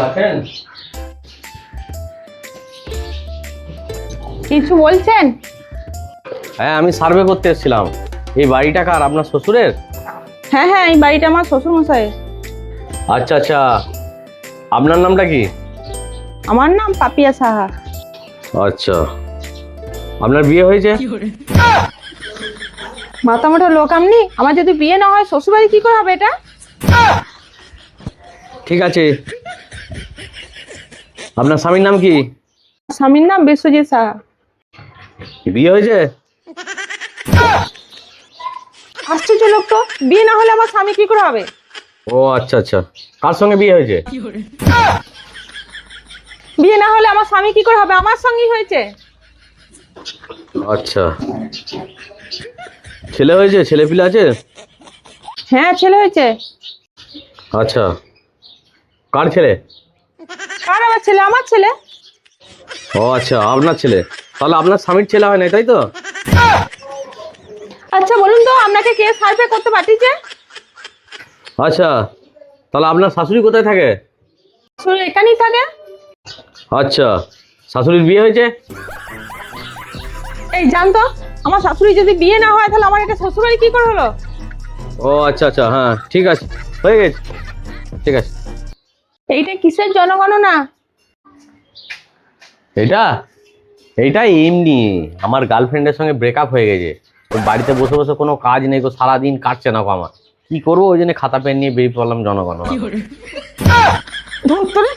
আছেন? কিছু বলছেন? হ্যাঁ, আমি সার্ভে করতে এসেছিলাম। এই বাড়িটা কার? আপনার শ্বশুরের? হ্যাঁ হ্যাঁ, এই বাড়িটা আমার শ্বশুর মশাই। আচ্ছা আচ্ছা, আপনার নামটা কি? আমার নাম পাপিয়া সাহা। আচ্ছা, আপনার বিয়ে হয়েছে? মাথা মোটা লোক আপনি, আমার যদি বিয়ে না হয় শ্বশুর বাড়ি কি করে হবে এটা? ঠিক আছে, আপনার স্বামীর নাম কি? স্বামীর নাম বিশ্বজিৎ সাহা। বিয়ে হয়েছে? আশ্চর্য লোক তো, বিয়ে না হলে আমার স্বামী কি করে হবে? ও আচ্ছা আচ্ছা, কার সঙ্গে বিয়ে হয়েছে? বিয়ে না হলে আমার স্বামী কি করে হবে? আমার সঙ্গেই হয়েছে। আচ্ছা, ছেলে হয়েছে? ছেলে পিলে আছে? হ্যাঁ, ছেলে হয়েছে। আচ্ছা, কার ছেলে? কার আবার ছেলে? আমার ছেলে। ও আচ্ছা, আপনার ছেলে। তাহলে আপনার স্বামীর ছেলে হয় না, তাই তো? আচ্ছা বলুন তো, আপনাকে কে সার্ভে করতে পাঠিয়েছে? আচ্ছা, তাহলে আপনার শাশুড়ি কোথায় থাকে? শুধু এখানেই থাকে। আচ্ছা, শাশুড়ির বিয়ে হয়েছে? এই জানতো, আমার শাশুড়ি যদি বিয়ে না হয় তাহলে আমার এটা শ্বশুর বাড়ি কি করে হলো? ও আচ্ছা আচ্ছা, হ্যাঁ ঠিক আছে, হয়ে গেছে, ঠিক আছে। এইটা কিসের জনগণনা? এটা এইটা এমনি আমার গার্লফ্রেন্ডের সঙ্গে ব্রেকআপ হয়ে গেছে। ওর বাড়িতে বসে বসে কোনো কাজ নেই, সারাদিন কাটছে না আমার। কি করবো, ওই জন্য খাতা পেন নিয়ে বেরিয়ে পড়লাম জনগণনা। ধুর, তোরে।